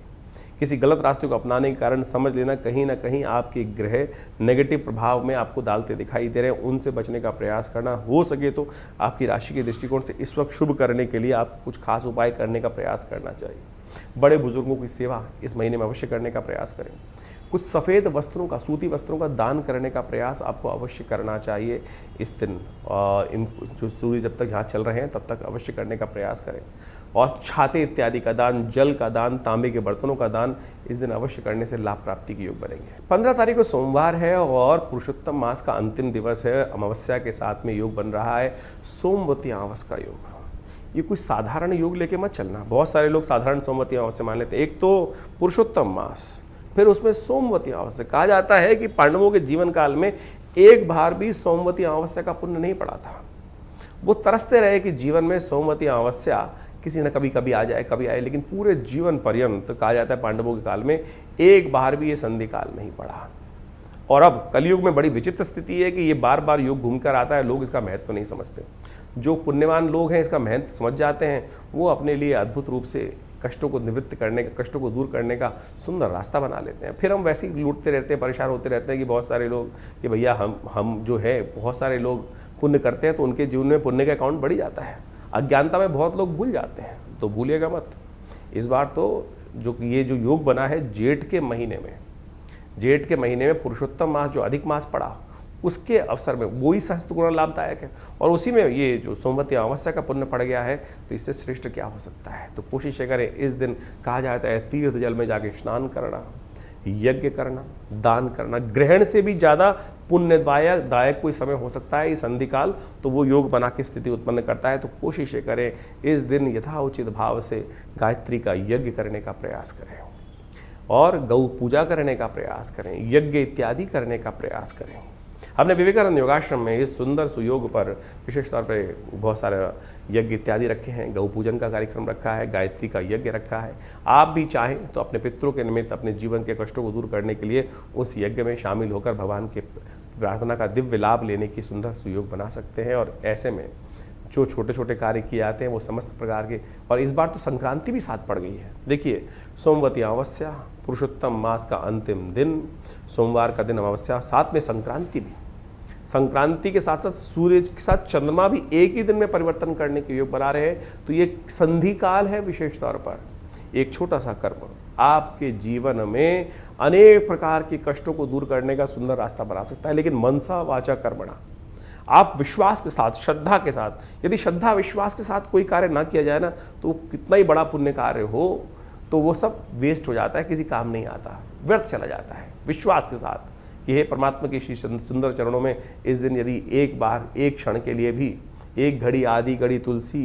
किसी गलत रास्ते को अपनाने के कारण समझ लेना कहीं ना कहीं आपके ग्रह नेगेटिव प्रभाव में आपको डालते दिखाई दे रहे हैं, उनसे बचने का प्रयास करना। हो सके तो आपकी राशि के दृष्टिकोण से इस वक्त शुभ करने के लिए आप कुछ खास उपाय करने का प्रयास करना चाहिए। बड़े बुजुर्गों की सेवा इस महीने में अवश्य करने का प्रयास करें। कुछ सफ़ेद वस्त्रों का, सूती वस्त्रों का दान करने का प्रयास आपको अवश्य करना चाहिए इस दिन। इन जो सूर्य जब तक यहाँ चल रहे हैं तब तक अवश्य करने का प्रयास करें। और छाते इत्यादि का दान, जल का दान, तांबे के बर्तनों का दान इस दिन अवश्य करने से लाभ प्राप्ति के योग बनेंगे। 15 तारीख को सोमवार है और पुरुषोत्तम मास का अंतिम दिवस है। अमावस्या के साथ में योग बन रहा है सोमवती अमावस का योग। ये कोई साधारण योग लेके मत चलना। बहुत सारे लोग साधारण सोमवती अमावस्या मान लेते हैं। एक तो पुरुषोत्तम मास, फिर उसमें सोमवती अमावस्या। कहा जाता है कि पांडवों के जीवन काल में एक बार भी सोमवती अमावस्या का पुण्य नहीं पड़ा था। वो तरसते रहे कि जीवन में सोमवती अमावस्या किसी न कभी कभी आ जाए, कभी आए, लेकिन पूरे जीवन पर्यंत कहा जाता है पांडवों के काल में एक बार भी ये संधि काल नहीं पड़ा। और अब कलयुग में बड़ी विचित्र स्थिति है कि ये बार बार योग घूमकर आता है, लोग इसका महत्व नहीं समझते। जो पुण्यवान लोग हैं इसका महत्व समझ जाते हैं, वो अपने लिए अद्भुत रूप से कष्टों को निवृत्त करने का, कष्टों को दूर करने का सुंदर रास्ता बना लेते हैं। फिर हम वैसे ही लूटते रहते हैं, परेशान होते रहते हैं कि बहुत सारे लोग कि भैया हम जो है, बहुत सारे लोग पुण्य करते हैं तो उनके जीवन में पुण्य का अकाउंट बढ़ जाता है। अज्ञानता में बहुत लोग भूल जाते हैं, तो भूलिएगा मत। इस बार तो ये जो योग बना है जेठ के महीने में पुरुषोत्तम मास जो अधिक मास पड़ा उसके अवसर में वो ही सहस्त्र गुना लाभदायक है, और उसी में ये जो सोमवती अमावस्या का पुण्य पड़ गया है, तो इससे श्रेष्ठ क्या हो सकता है। तो कोशिश करें इस दिन, कहा जाता है तीर्थ जल में जाके स्नान करना, यज्ञ करना, दान करना, ग्रहण से भी ज़्यादा पुण्यदायक कोई समय हो सकता है इस संधि काल, तो वो योग बना के स्थिति उत्पन्न करता है। तो कोशिश करें इस दिन यथाउचित भाव से गायत्री का यज्ञ करने का प्रयास करें और गौ पूजा करने का प्रयास करें, यज्ञ इत्यादि करने का प्रयास करें। हमने विवेकानंद योगाश्रम में इस सुंदर सुयोग पर विशेष तौर पर बहुत सारे यज्ञ इत्यादि रखे हैं, गौ पूजन का कार्यक्रम रखा है, गायत्री का यज्ञ रखा है। आप भी चाहें तो अपने पितरों के निमित्त अपने जीवन के कष्टों को दूर करने के लिए उस यज्ञ में शामिल होकर भगवान के प्रार्थना का दिव्य लाभ लेने की सुंदर सुयोग बना सकते हैं। और ऐसे में जो छोटे छोटे कार्य किए जाते हैं वो समस्त प्रकार के, और इस बार तो संक्रांति भी साथ पड़ गई है। देखिए, सोमवती अमावस्या, पुरुषोत्तम मास का अंतिम दिन, सोमवार का दिन अमावस्या, साथ में संक्रांति भी। संक्रांति के साथ साथ सूर्य के साथ चंद्रमा भी एक ही दिन में परिवर्तन करने के योग बना रहे हैं। तो ये संधि काल है। विशेष तौर पर एक छोटा सा कर्म आपके जीवन में अनेक प्रकार के कष्टों को दूर करने का सुंदर रास्ता बना सकता है। लेकिन मनसा वाचा कर्मणा, आप विश्वास के साथ, श्रद्धा के साथ, यदि श्रद्धा विश्वास के साथ कोई कार्य ना किया जाए ना, तो कितना ही बड़ा पुण्य कार्य हो तो वो सब वेस्ट हो जाता है, किसी काम नहीं आता, व्यर्थ चला जाता है। विश्वास के साथ कि हे परमात्मा के श्री सुंदर चरणों में इस दिन यदि एक बार, एक क्षण के लिए भी, एक घड़ी आदि घड़ी तुलसी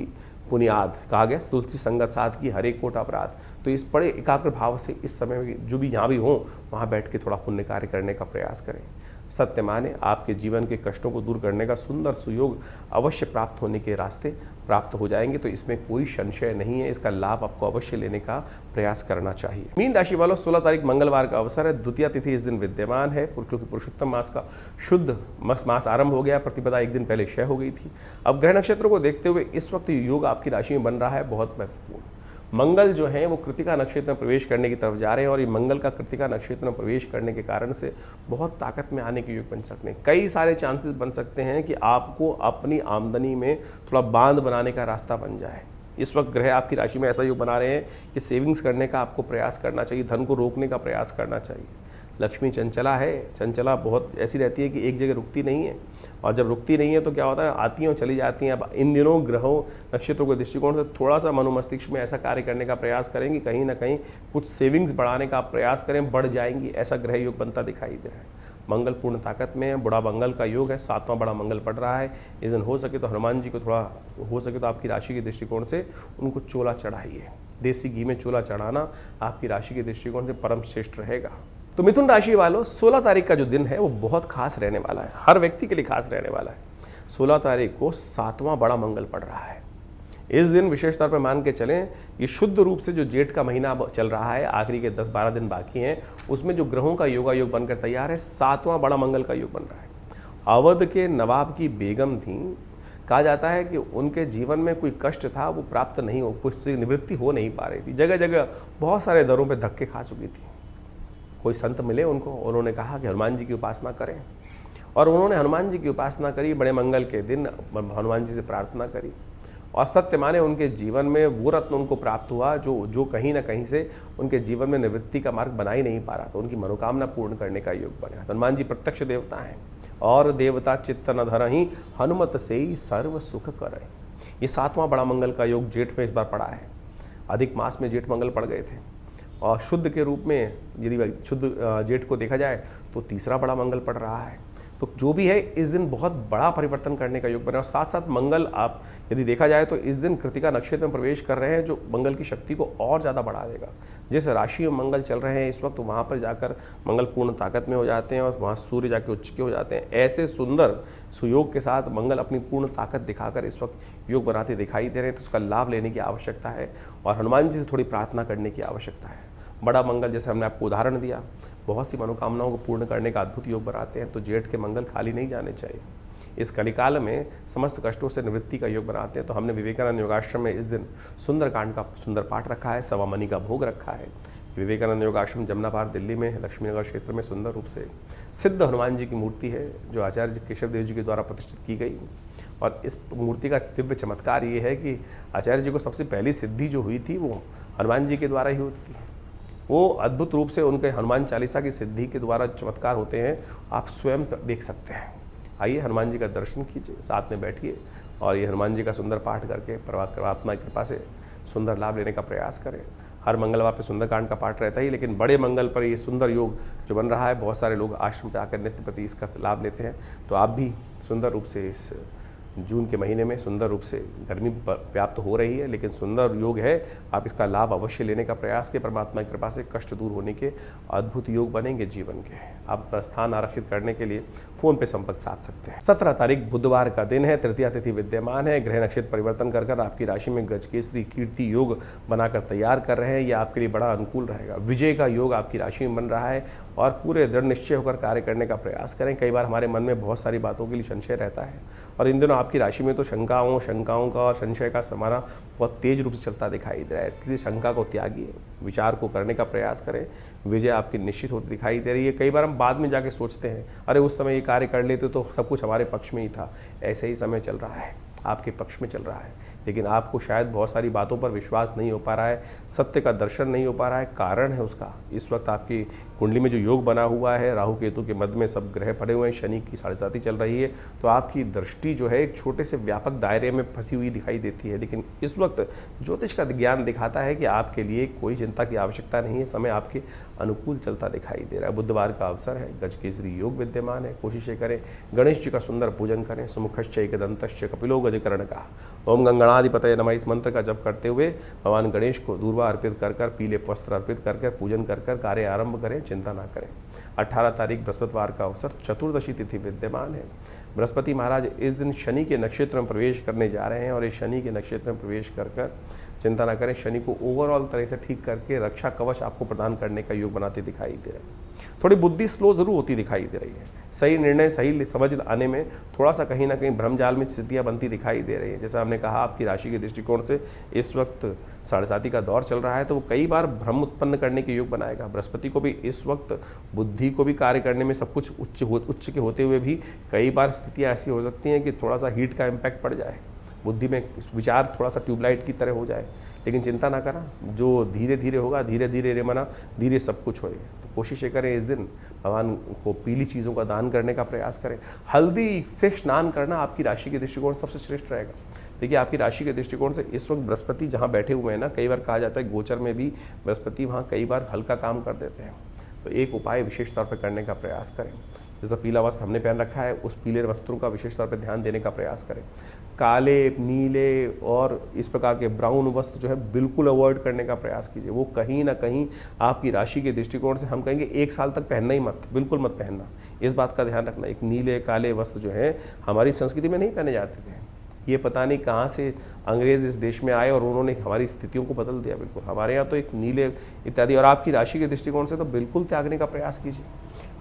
पुनियाद कहा गया, तुलसी संगत साथ की हर एक कोट अपराध। तो इस बड़े एकाग्र भाव से इस समय में जो भी यहाँ भी हो वहाँ बैठ के थोड़ा पुण्य कार्य करने का प्रयास करें। सत्य माने आपके जीवन के कष्टों को दूर करने का सुंदर सुयोग अवश्य प्राप्त होने के रास्ते प्राप्त हो जाएंगे। तो इसमें कोई संशय नहीं है, इसका लाभ आपको अवश्य लेने का प्रयास करना चाहिए। मीन राशि वालों, 16 तारीख मंगलवार का अवसर है। द्वितीया तिथि इस दिन विद्यमान है, क्योंकि पुरुषोत्तम मास का शुद्ध मास आरंभ हो गया। प्रतिपदा एक दिन पहले क्षय हो गई थी। अब ग्रह नक्षत्रों को देखते हुए इस वक्त योग आपकी राशि में बन रहा है बहुत महत्वपूर्ण। मंगल जो है वो कृतिका नक्षत्र में प्रवेश करने की तरफ जा रहे हैं और ये मंगल का कृतिका नक्षत्र में प्रवेश करने के कारण से बहुत ताकत में आने के योग बन सकते हैं। कई सारे चांसेस बन सकते हैं कि आपको अपनी आमदनी में थोड़ा बांध बनाने का रास्ता बन जाए। इस वक्त ग्रह आपकी राशि में ऐसा योग बना रहे हैं कि सेविंग्स करने का आपको प्रयास करना चाहिए, धन को रोकने का प्रयास करना चाहिए। लक्ष्मी चंचला है, चंचला बहुत ऐसी रहती है कि एक जगह रुकती नहीं है, और जब रुकती नहीं है तो क्या होता है, आती हैं और चली जाती हैं। अब इन दिनों ग्रहों नक्षत्रों के दृष्टिकोण से थोड़ा सा मनोमस्तिष्क में ऐसा कार्य करने का प्रयास करेंगे, कहीं ना कहीं कुछ सेविंग्स बढ़ाने का प्रयास करें, बढ़ जाएंगी। ऐसा ग्रह योग बनता दिखाई दे रहा है। मंगल पूर्ण ताकत में है, बड़ा मंगल का योग है, 7वां बड़ा मंगल पड़ रहा है। इस दिन हो सके तो हनुमान जी को थोड़ा, हो सके तो आपकी राशि के दृष्टिकोण से उनको चोला चढ़ाइए। देसी घी में चोला चढ़ाना आपकी राशि के दृष्टिकोण से परम श्रेष्ठ रहेगा। तो मिथुन राशि वालों, 16 तारीख का जो दिन है वो बहुत खास रहने वाला है, हर व्यक्ति के लिए खास रहने वाला है। 16 तारीख को 7वां बड़ा मंगल पड़ रहा है। इस दिन विशेष तौर पर मान के चलें, ये शुद्ध रूप से जो जेठ का महीना चल रहा है, आखिरी के 10-12 दिन बाकी हैं, उसमें जो ग्रहों का योगा योग बनकर तैयार है, 7वां बड़ा मंगल का योग बन रहा है। अवध के नवाब की बेगम थी, कहा जाता है कि उनके जीवन में कोई कष्ट था वो प्राप्त नहीं हो, कुछ निवृत्ति हो नहीं पा रही थी। जगह जगह बहुत सारे दरों पे धक्के खा चुकी थी। कोई संत मिले उनको, उन्होंने कहा कि हनुमान जी की उपासना करें, और उन्होंने हनुमान जी की उपासना करी। बड़े मंगल के दिन हनुमान जी से प्रार्थना करी, और सत्य माने उनके जीवन में वो रत्न उनको प्राप्त हुआ जो कहीं ना कहीं से उनके जीवन में निवृत्ति का मार्ग बना ही नहीं पा रहा। तो उनकी मनोकामना पूर्ण करने का योग बना। हनुमान जी प्रत्यक्ष देवता हैं, और देवता चित्त न धरहि हनुमत से ही सर्व सुख करे। ये 7वां बड़ा मंगल का योग जेठ में इस बार पड़ा है। अधिक मास में जेठ मंगल पड़ गए थे, और शुद्ध के रूप में यदि शुद्ध जेठ को देखा जाए तो 3रा बड़ा मंगल पड़ रहा है। तो जो भी है, इस दिन बहुत बड़ा परिवर्तन करने का योग बना। और साथ साथ मंगल, आप यदि देखा जाए तो इस दिन कृतिका नक्षत्र में प्रवेश कर रहे हैं, जो मंगल की शक्ति को और ज़्यादा बढ़ा देगा। जिस राशि में मंगल चल रहे हैं इस वक्त, वहाँ पर जाकर मंगल पूर्ण ताकत में हो जाते हैं, और वहाँ सूर्य जाके उच्च के हो जाते हैं। ऐसे सुंदर सुयोग के साथ मंगल अपनी पूर्ण ताकत दिखाकर इस वक्त योग बनाते दिखाई दे रहे हैं। तो उसका लाभ लेने की आवश्यकता है, और हनुमान जी से थोड़ी प्रार्थना करने की आवश्यकता है। बड़ा मंगल, जैसे हमने आपको उदाहरण दिया, बहुत सी मनोकामनाओं को पूर्ण करने का अद्भुत योग बनाते हैं। तो जेठ के मंगल खाली नहीं जाने चाहिए। इस कलिकाल में समस्त कष्टों से निवृत्ति का योग बनाते हैं। तो हमने विवेकानंद योगाश्रम में इस दिन सुंदरकांड का सुंदर पाठ रखा है, सवा मनी का भोग रखा है। विवेकानंद योगाश्रम जमुना पार दिल्ली में लक्ष्मीनगर क्षेत्र में सुंदर रूप से सिद्ध हनुमान जी की मूर्ति है, जो आचार्य केशव देव जी के द्वारा प्रतिष्ठित की गई। और इस मूर्ति का दिव्य चमत्कार ये है कि आचार्य जी को सबसे पहली सिद्धि जो हुई थी वो हनुमान जी के द्वारा ही होती है। वो अद्भुत रूप से उनके हनुमान चालीसा की सिद्धि के द्वारा चमत्कार होते हैं, आप स्वयं देख सकते हैं। आइए हनुमान जी का दर्शन कीजिए, साथ में बैठिए, और ये हनुमान जी का सुंदर पाठ करके परमात्मा की कृपा से सुंदर लाभ लेने का प्रयास करें। हर मंगलवार पे सुंदरकांड का पाठ रहता ही, लेकिन बड़े मंगल पर ये सुंदर योग जो बन रहा है, बहुत सारे लोग आश्रम पे आकर नित्य प्रति इसका लाभ लेते हैं। तो आप भी सुंदर रूप से इस जून के महीने में सुंदर रूप से, गर्मी व्याप्त हो रही है लेकिन सुंदर योग है, आप इसका लाभ अवश्य लेने का प्रयास के, परमात्मा की कृपा से कष्ट दूर होने के अद्भुत योग बनेंगे जीवन के। आप अपना स्थान आरक्षित करने के लिए फ़ोन पे संपर्क साध सकते हैं। 17 तारीख बुधवार का दिन है, तृतीया तिथि विद्यमान है। ग्रह नक्षत्र परिवर्तन कर आपकी राशि में गजकेसरी कीर्ति योग बनाकर तैयार कर रहे हैं। यह आपके लिए बड़ा अनुकूल रहेगा। विजय का योग आपकी राशि में बन रहा है, और पूरे दृढ़ निश्चय होकर कार्य करने का प्रयास करें। कई बार हमारे मन में बहुत सारी बातों के लिए संशय रहता है, और इन दिनों आपकी राशि में तो शंकाओं का और संशय का समाना बहुत तेज रूप से चलता दिखाई दे रहा है। इसलिए शंका को त्यागिए, विचार को करने का प्रयास करें। विजय आपकी निश्चित होती दिखाई दे रही है। कई बार हम बाद में जाके सोचते हैं, अरे उस समय ये कार्य कर लेते तो सब कुछ हमारे पक्ष में ही था। ऐसे ही समय चल रहा है, आपके पक्ष में चल रहा है, लेकिन आपको शायद बहुत सारी बातों पर विश्वास नहीं हो पा रहा है, सत्य का दर्शन नहीं हो पा रहा है। कारण है उसका, इस वक्त आपकी कुंडली में जो योग बना हुआ है, राहु केतु के मध्य में सब ग्रह पड़े हुए हैं, शनि की 7.5 चल रही है, तो आपकी दृष्टि जो है एक छोटे से व्यापक दायरे में फंसी हुई दिखाई देती है। लेकिन इस वक्त ज्योतिष का ज्ञान दिखाता है कि आपके लिए कोई चिंता की आवश्यकता नहीं है, समय आपके अनुकूल चलता दिखाई दे रहा है। बुधवार का अवसर है, गजकेसरी योग विद्यमान है। कोशिशें करें, गणेश जी का सुंदर पूजन करें। सुमुखश्च एकदंतश्च कपिलो गजकर्ण का। ओम गंगणा गणाधिपतये नमः इस मंत्र का जप करते हुए भगवान गणेश को दूर्वा अर्पित कर कर, पीले वस्त्र अर्पित कर कर, पूजन कर कर कार्य आरंभ करें, चिंता ना करें। 18 तारीख बृहस्पतिवार का अवसर, चतुर्दशी तिथि विद्यमान है। बृहस्पति महाराज इस दिन शनि के नक्षत्र में प्रवेश करने जा रहे हैं और इस शनि के नक्षत्र में प्रवेश कर कर चिंता ना करें, शनि को ओवरऑल तरह से ठीक करके रक्षा कवच आपको प्रदान करने का योग बनाते दिखाई दे रहे हैं। थोड़ी बुद्धि स्लो जरूर होती दिखाई दे रही है, सही निर्णय सही समझ आने में थोड़ा सा कहीं ना कहीं भ्रमजाल में स्थितियां बनती दिखाई दे रही हैं। जैसा हमने कहा, आपकी राशि के दृष्टिकोण से इस वक्त 7.5 का दौर चल रहा है, तो वो कई बार भ्रम उत्पन्न करने के योग बनाएगा। बृहस्पति को भी इस वक्त बुद्धि को भी कार्य करने में सब कुछ उच्च के होते हुए भी कई बार स्थितियाँ ऐसी हो सकती हैं कि थोड़ा सा हीट का इम्पैक्ट पड़ जाए, बुद्धि में विचार थोड़ा सा ट्यूबलाइट की तरह हो जाए। लेकिन चिंता ना करना, जो धीरे धीरे होगा, धीरे धीरे रे मना धीरे सब कुछ होएगा। तो कोशिश ये करें इस दिन भगवान को पीली चीज़ों का दान करने का प्रयास करें। हल्दी से स्नान करना आपकी राशि के दृष्टिकोण सबसे श्रेष्ठ रहेगा। देखिए, आपकी राशि के दृष्टिकोण से इस वक्त बृहस्पति जहाँ बैठे हुए हैं ना, कई बार कहा जाता है गोचर में भी बृहस्पति वहाँ कई बार हल्का काम कर देते हैं। तो एक उपाय विशेष तौर पर करने का प्रयास करें। जैसा पीला वस्त्र हमने पहन रखा है, उस पीले वस्त्रों का विशेष तौर पर ध्यान देने का प्रयास करें। काले, नीले और इस प्रकार के ब्राउन वस्त्र जो है बिल्कुल अवॉइड करने का प्रयास कीजिए। वो कहीं ना कहीं आपकी राशि के दृष्टिकोण से हम कहेंगे 1 साल तक पहनना ही मत, बिल्कुल मत पहनना। इस बात का ध्यान रखना। एक नीले काले वस्त्र जो है हमारी संस्कृति में नहीं पहने जाते थे। ये पता नहीं कहाँ से अंग्रेज़ इस देश में आए और उन्होंने हमारी स्थितियों को बदल दिया। बिल्कुल हमारे यहाँ तो एक नीले इत्यादि, और आपकी राशि के दृष्टिकोण से तो बिल्कुल त्यागने का प्रयास कीजिए।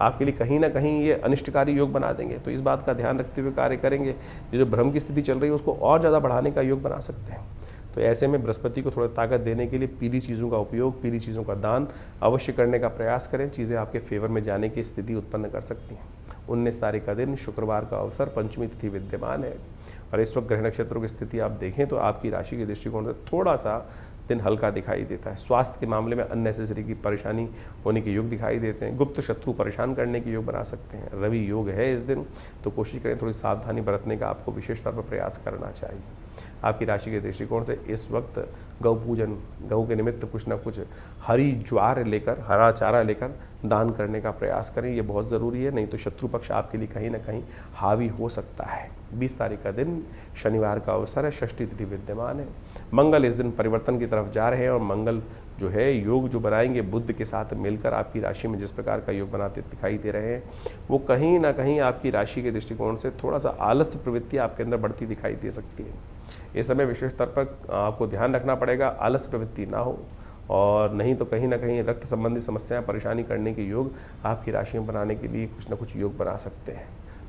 आपके लिए कहीं ना कहीं ये अनिष्टकारी योग बना देंगे। तो इस बात का ध्यान रखते हुए कार्य करेंगे। ये जो भ्रम की स्थिति चल रही है उसको और ज़्यादा बढ़ाने का योग बना सकते हैं। तो ऐसे में बृहस्पति को थोड़ा ताकत देने के लिए पीली चीज़ों का उपयोग, पीली चीज़ों का दान अवश्य करने का प्रयास करें। चीज़ें आपके फेवर में जाने की स्थिति उत्पन्न कर सकती हैं। 19 तारीख का दिन, शुक्रवार का अवसर, पंचमी तिथि विद्यमान है और इस वक्त ग्रह नक्षत्रों की स्थिति आप देखें तो आपकी राशि के दृष्टिकोण से थोड़ा सा दिन हल्का दिखाई देता है। स्वास्थ्य के मामले में अननेसेसरी की परेशानी होने के योग दिखाई देते हैं। गुप्त शत्रु परेशान करने के योग बना सकते हैं। रवि योग है इस दिन, तो कोशिश करें थोड़ी सावधानी बरतने का आपको विशेष तौर पर प्रयास करना चाहिए। आपकी राशि के दृष्टिकोण से इस वक्त गौ पूजन, गौ के निमित्त कुछ ना कुछ हरी ज्वार लेकर, हरा चारा लेकर दान करने का प्रयास करें। ये बहुत ज़रूरी है, नहीं तो शत्रु पक्ष आपके लिए कहीं ना कहीं हावी हो सकता है। 20 तारीख का दिन, शनिवार का अवसर है, षष्ठी तिथि विद्यमान है। मंगल इस दिन परिवर्तन की तरफ जा रहे हैं और मंगल जो है योग जो बनाएंगे बुध के साथ मिलकर आपकी राशि में जिस प्रकार का योग बनाते दिखाई दे रहे हैं, वो कहीं ना कहीं आपकी राशि के दृष्टिकोण से थोड़ा सा आलस्य प्रवृत्ति आपके अंदर बढ़ती दिखाई दे सकती है। इस समय विशेष स्तर पर आपको ध्यान रखना पड़ेगा, आलस्य प्रवृत्ति ना हो, और नहीं तो कहीं ना कहीं रक्त संबंधी समस्याएं परेशानी करने के योग आपकी राशि में बनाने के लिए कुछ ना कुछ योग बना सकते हैं।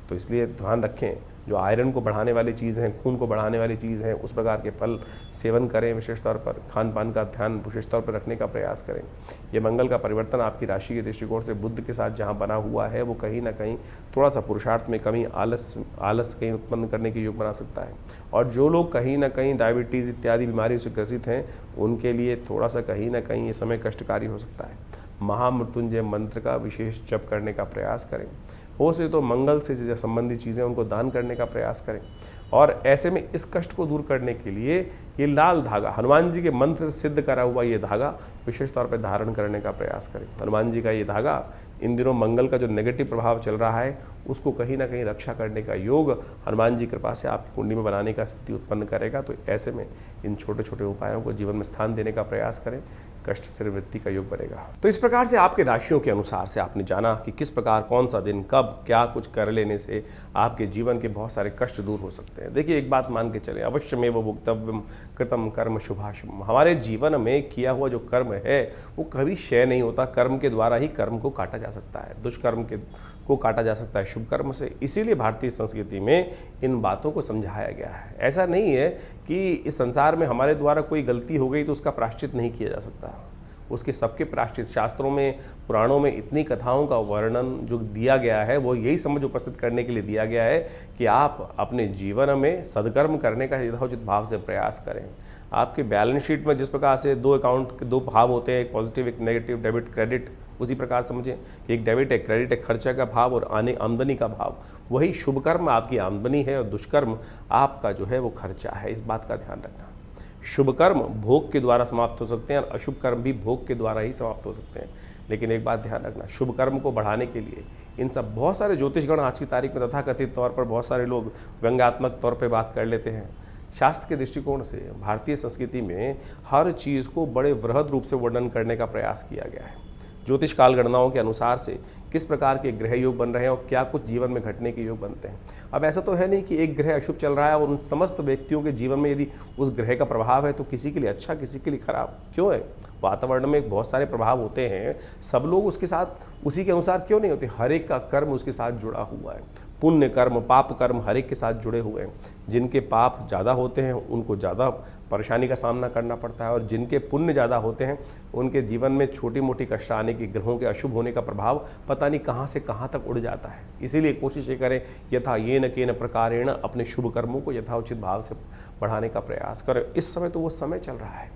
तो इसलिए ध्यान रखें, जो आयरन को बढ़ाने वाली चीज़ हैं, खून को बढ़ाने वाली चीज़ हैं, उस प्रकार के फल सेवन करें। विशेष तौर पर खान पान का ध्यान विशेष तौर पर रखने का प्रयास करें। ये मंगल का परिवर्तन आपकी राशि के दृष्टिकोण से बुध के साथ जहाँ बना हुआ है, वो कहीं ना कहीं थोड़ा सा पुरुषार्थ में कमी, आलस कहीं उत्पन्न करने के योग बना सकता है। और जो लोग कहीं ना कहीं डायबिटीज़ इत्यादि बीमारियों से ग्रसित हैं, उनके लिए थोड़ा सा कहीं ना कहीं ये समय कष्टकारी हो सकता है। महामृत्युंजय मंत्र का विशेष जप करने का प्रयास करें। हो सके तो मंगल से जो संबंधित चीज़ें उनको दान करने का प्रयास करें। और ऐसे में इस कष्ट को दूर करने के लिए ये लाल धागा, हनुमान जी के मंत्र से सिद्ध करा हुआ ये धागा विशेष तौर पर धारण करने का प्रयास करें। हनुमान जी का ये धागा इन दिनों मंगल का जो नेगेटिव प्रभाव चल रहा है उसको कहीं ना कहीं रक्षा करने का योग हनुमान जी कृपा से आपकी कुंडली में बनाने का स्थिति उत्पन्न करेगा। तो ऐसे में इन छोटे छोटे उपायों को जीवन में स्थान देने का प्रयास करें, कष्ट से निवृत्ति का योग बनेगा। तो इस प्रकार से आपके राशियों के अनुसार से आपने जाना कि किस प्रकार, कौन सा दिन, कब, क्या कुछ कर लेने से आपके जीवन के बहुत सारे कष्ट दूर हो सकते हैं। देखिए, एक बात मान के चलें, अवश्यमेव भोक्तव्यम कृतम कर्म शुभाशुभम। हमारे जीवन में किया हुआ जो कर्म है वो कभी क्षय नहीं होता। कर्म के द्वारा ही कर्म को काटा जा सकता है, दुष्कर्म को काटा जा सकता है शुभ कर्म से। इसीलिए भारतीय संस्कृति में इन बातों को समझाया गया है। ऐसा नहीं है कि इस संसार में हमारे द्वारा कोई गलती हो गई तो उसका प्रायश्चित नहीं किया जा सकता। उसके सबके प्रायश्चित, शास्त्रों में, पुराणों में इतनी कथाओं का वर्णन जो दिया गया है वो यही समझ उपस्थित करने के लिए दिया गया है कि आप अपने जीवन में सद्कर्म करने का यथोचित भाव से प्रयास करें। आपके बैलेंस शीट में जिस प्रकार से 2 अकाउंट के 2 भाव होते हैं, एक पॉजिटिव एक नेगेटिव, डेबिट क्रेडिट, उसी प्रकार समझें कि एक डेबिट है, क्रेडिट है, खर्चा का भाव और आमदनी का भाव। वही शुभ कर्म आपकी आमदनी है और दुष्कर्म आपका जो है वो खर्चा है। इस बात का ध्यान रखना। शुभ कर्म भोग के द्वारा समाप्त हो सकते हैं और अशुभ कर्म भी भोग के द्वारा ही समाप्त हो सकते हैं। लेकिन एक बात ध्यान रखना, शुभ कर्म को बढ़ाने के लिए इन सब बहुत सारे ज्योतिषगण आज की तारीख में तथाकथित तौर पर बहुत सारे लोग व्यंग्यात्मक तौर पर बात कर लेते हैं शास्त्र के दृष्टिकोण से भारतीय संस्कृति में हर चीज़ को बड़े वृहद रूप से वर्णन करने का प्रयास किया गया है। ज्योतिष काल गणनाओं के अनुसार से किस प्रकार के ग्रह योग बन रहे हैं और क्या कुछ जीवन में घटने के योग बनते हैं। अब ऐसा तो है नहीं कि एक ग्रह अशुभ चल रहा है और उन समस्त व्यक्तियों के जीवन में यदि उस ग्रह का प्रभाव है तो किसी के लिए अच्छा किसी के लिए खराब क्यों है। वातावरण में बहुत सारे प्रभाव होते हैं, सब लोग उसके साथ उसी के अनुसार क्यों नहीं होते। हर एक का कर्म उसके साथ जुड़ा हुआ है, पुण्य कर्म पाप कर्म हर एक के साथ जुड़े हुए हैं। जिनके पाप ज़्यादा होते हैं उनको ज़्यादा परेशानी का सामना करना पड़ता है और जिनके पुण्य ज़्यादा होते हैं उनके जीवन में छोटी मोटी कष्ट आने की, ग्रहों के अशुभ होने का प्रभाव पता नहीं कहाँ से कहाँ तक उड़ जाता है। इसीलिए कोशिश ये करें यथा येन केन प्रकारेण अपने शुभ कर्मों को यथाउचित भाव से बढ़ाने का प्रयास करें। इस समय तो वो समय चल रहा है,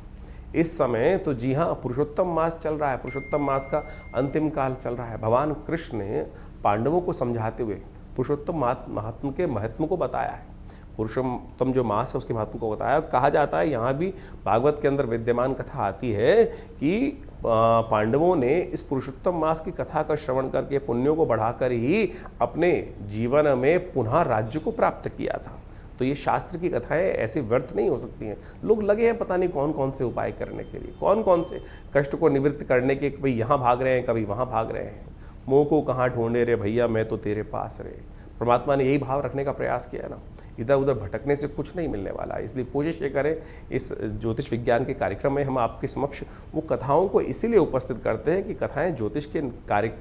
इस समय तो जी हाँ पुरुषोत्तम मास चल रहा है, पुरुषोत्तम मास का अंतिम काल चल रहा है। भगवान कृष्ण ने पांडवों को समझाते हुए पुरुषोत्तम महात्म के महत्व को बताया है। पुरुषोत्तम जो मास है उसके महत्व को बताया। कहा जाता है, यहाँ भी भागवत के अंदर विद्यमान कथा आती है कि पांडवों ने इस पुरुषोत्तम मास की कथा का श्रवण करके पुण्यों को बढ़ाकर ही अपने जीवन में पुनः राज्य को प्राप्त किया था। तो ये शास्त्र की कथाएं ऐसे व्यर्थ नहीं हो सकती हैं। लोग लगे हैं पता नहीं कौन कौन से उपाय करने के लिए, कौन कौन से कष्ट को निवृत्त करने के, कभी यहाँ भाग रहे हैं कभी वहाँ भाग रहे हैं। मोह को कहाँ ढूंढे रे भैया मैं तो तेरे पास रे। परमात्मा ने यही भाव रखने का प्रयास किया ना, इधर उधर भटकने से कुछ नहीं मिलने वाला। इसलिए कोशिश ये करें इस ज्योतिष विज्ञान के कार्यक्रम में हम आपके समक्ष वो कथाओं को इसीलिए उपस्थित करते हैं कि कथाएं ज्योतिष के कार्य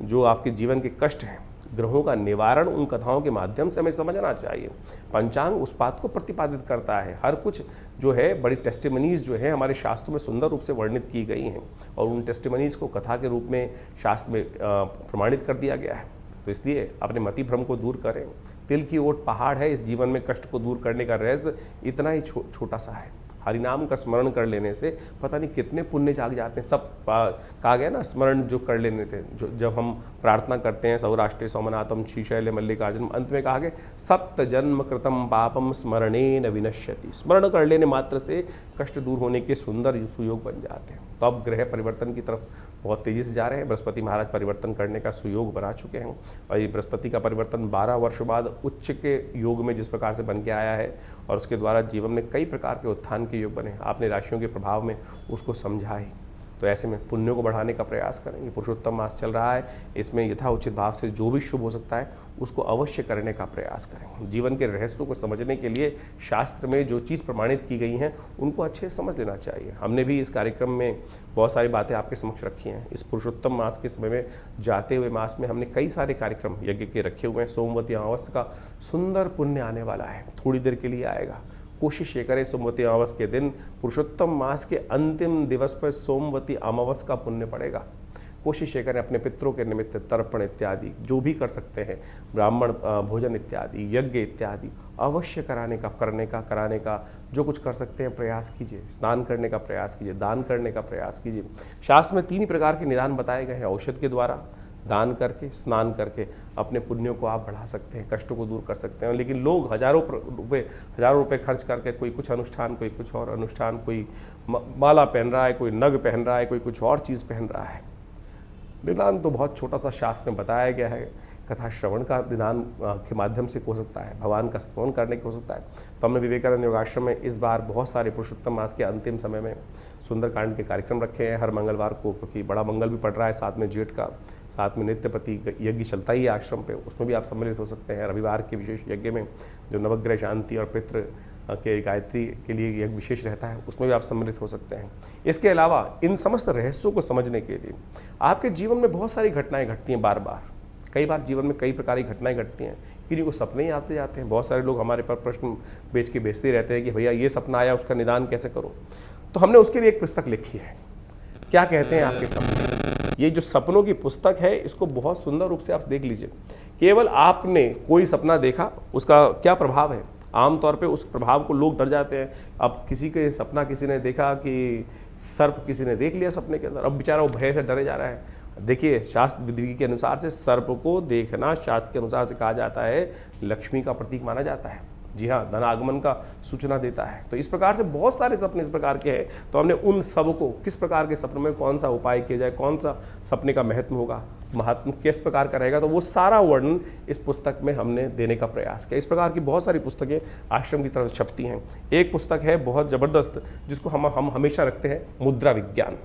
जो आपके जीवन के कष्ट हैं, ग्रहों का निवारण उन कथाओं के माध्यम से हमें समझना चाहिए। पंचांग उस बात को प्रतिपादित करता है। हर कुछ जो है बड़ी टेस्टिमनीज जो है हमारे शास्त्रों में सुंदर रूप से वर्णित की गई हैं और उन टेस्टिमनीज को कथा के रूप में शास्त्र में प्रमाणित कर दिया गया है। तो इसलिए अपने मति भ्रम को दूर करें। तिल की ओट पहाड़ है, इस जीवन में कष्ट को दूर करने का रहस्य इतना ही छोटा सा है। हरिनाम का स्मरण कर लेने से पता नहीं कितने पुण्य जाग जाते हैं। सब कहा गया ना, स्मरण जो कर लेने थे, जो जब हम प्रार्थना करते हैं सौराष्ट्रे सोमनाथम श्रीशैल मल्लिकार्जुन, अंत में कहा गया सप्त जन्म कृतम पापम स्मरणेन विनश्यति। स्मरण कर लेने मात्र से कष्ट दूर होने के सुंदर सुयोग बन जाते हैं। तो अब ग्रह परिवर्तन की तरफ बहुत तेजी से जा रहे हैं। बृहस्पति महाराज परिवर्तन करने का सुयोग बना चुके हैं और ये बृहस्पति का परिवर्तन 12 वर्ष बाद उच्च के योग में जिस प्रकार से बन के आया है और उसके द्वारा जीवन में कई प्रकार के उत्थान के योग बने, आपने राशियों के प्रभाव में उसको समझा ही। तो ऐसे में पुण्यों को बढ़ाने का प्रयास करेंगे। पुरुषोत्तम मास चल रहा है, इसमें यथाउचित भाव से जो भी शुभ हो सकता है उसको अवश्य करने का प्रयास करें। जीवन के रहस्यों को समझने के लिए शास्त्र में जो चीज़ प्रमाणित की गई हैं उनको अच्छे से समझ लेना चाहिए। हमने भी इस कार्यक्रम में बहुत सारी बातें आपके समक्ष रखी हैं। इस पुरुषोत्तम मास के समय में जाते हुए मास में हमने कई सारे कार्यक्रम यज्ञ के रखे हुए हैं। सोमवती अमावस्या का सुंदर पुण्य आने वाला है, थोड़ी देर के लिए आएगा। कोशिश ये करें सोमवती अमावस्या के दिन, पुरुषोत्तम मास के अंतिम दिवस पर सोमवती अमावस्या का पुण्य पड़ेगा। कोशिश ये करें अपने पितरों के निमित्त तर्पण इत्यादि जो भी कर सकते हैं, ब्राह्मण भोजन इत्यादि, यज्ञ इत्यादि अवश्य कराने का जो कुछ कर सकते हैं प्रयास कीजिए। स्नान करने का प्रयास कीजिए, दान करने का प्रयास कीजिए। शास्त्र में 3 ही प्रकार के निदान बताए गए हैं, औषध के द्वारा, दान करके, स्नान करके अपने पुण्यों को आप बढ़ा सकते हैं, कष्टों को दूर कर सकते हैं। लेकिन लोग हजारों रुपए खर्च करके कोई कुछ अनुष्ठान, कोई कुछ और अनुष्ठान, कोई माला पहन रहा है, कोई नग पहन रहा है, कोई कुछ और चीज़ पहन रहा है। निदान तो बहुत छोटा सा शास्त्र में बताया गया है। कथा श्रवण का निदान के माध्यम से हो सकता है, भगवान का स्तवन करने को हो सकता है। तो हमने विवेकानंद योगाश्रम में इस बार बहुत सारे पुरुषोत्तम मास के अंतिम समय में सुंदरकांड के कार्यक्रम रखे हैं हर मंगलवार को, क्योंकि बड़ा मंगल भी पड़ रहा है, साथ में जेठ का, साथ में नित्यपति यज्ञ चलता ही है आश्रम पे, उसमें भी आप सम्मिलित हो सकते हैं। रविवार के विशेष यज्ञ में जो नवग्रह शांति और पितृ के गायत्री के लिए यज्ञ विशेष रहता है, उसमें भी आप सम्मिलित हो सकते हैं। इसके अलावा इन समस्त रहस्यों को समझने के लिए आपके जीवन में बहुत सारी घटनाएं घटती हैं बार बार। कई बार जीवन में कई प्रकार की घटनाएं घटती हैं, किन्हीं को सपने ही आते जाते हैं। बहुत सारे लोग हमारे पर प्रश्न बेच के बेचते रहते हैं कि भैया ये सपना आया, उसका निदान कैसे करूं। तो हमने उसके लिए एक पुस्तक लिखी है, क्या कहते हैं आपके सपने। ये जो सपनों की पुस्तक है, इसको बहुत सुंदर रूप से आप देख लीजिए। केवल आपने कोई सपना देखा, उसका क्या प्रभाव है। आमतौर पे उस प्रभाव को लोग डर जाते हैं। अब किसी के सपना किसी ने देखा कि सर्प किसी ने देख लिया सपने के अंदर, अब बेचारा वो भय से डरे जा रहा है। देखिए, शास्त्र विधि के अनुसार से सर्प को देखना शास्त्र के अनुसार से कहा जाता है लक्ष्मी का प्रतीक माना जाता है। जी हाँ, धन आगमन का सूचना देता है। तो इस प्रकार से बहुत सारे सपने इस प्रकार के हैं। तो हमने उन सब को, किस प्रकार के सपने में कौन सा उपाय किया जाए, कौन सा सपने का महत्व होगा, महात्म किस प्रकार का रहेगा, तो वो सारा वर्णन इस पुस्तक में हमने देने का प्रयास किया। इस प्रकार की बहुत सारी पुस्तकें आश्रम की तरफ छपती हैं। एक पुस्तक है बहुत ज़बरदस्त, जिसको हम हमेशा रखते हैं, मुद्रा विज्ञान।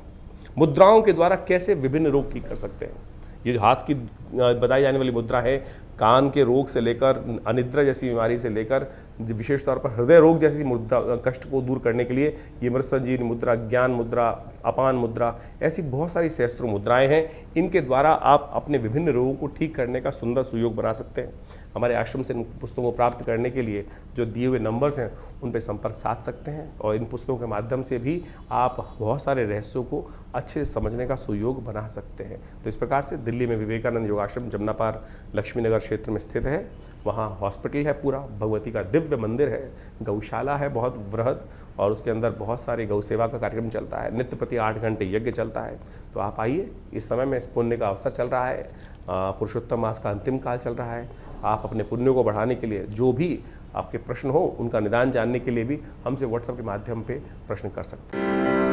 मुद्राओं के द्वारा कैसे विभिन्न रोग ठीक कर सकते हैं। ये जो हाथ की बताई जाने वाली मुद्रा है, कान के रोग से लेकर अनिद्रा जैसी बीमारी से लेकर विशेष तौर पर हृदय रोग जैसी मुद्रा कष्ट को दूर करने के लिए ये मृत संजीवनी मुद्रा, ज्ञान मुद्रा, अपान मुद्रा, ऐसी बहुत सारी सहस्त्रों मुद्राएं हैं। इनके द्वारा आप अपने विभिन्न रोगों को ठीक करने का सुंदर सुयोग बना सकते हैं। हमारे आश्रम से इन पुस्तकों को प्राप्त करने के लिए जो दिए हुए नंबर्स हैं उन पर संपर्क साध सकते हैं और इन पुस्तकों के माध्यम से भी आप बहुत सारे रहस्यों को अच्छे से समझने का सुयोग बना सकते हैं। तो इस प्रकार से दिल्ली में विवेकानंद योगाश्रम जमनापार लक्ष्मी नगर क्षेत्र में स्थित है। वहाँ हॉस्पिटल है, पूरा भगवती का दिव्य मंदिर है, गौशाला है बहुत वृहद, और उसके अंदर बहुत सारे गौ सेवा का कार्यक्रम चलता है। नित्य प्रति 8 घंटे यज्ञ चलता है। तो आप आइए, इस समय में इस पुण्य का अवसर चल रहा है, पुरुषोत्तम मास का अंतिम काल चल रहा है। आप अपने पुण्यों को बढ़ाने के लिए जो भी आपके प्रश्न हो उनका निदान जानने के लिए भी हमसे व्हाट्सएप के माध्यम पे प्रश्न कर सकते हैं।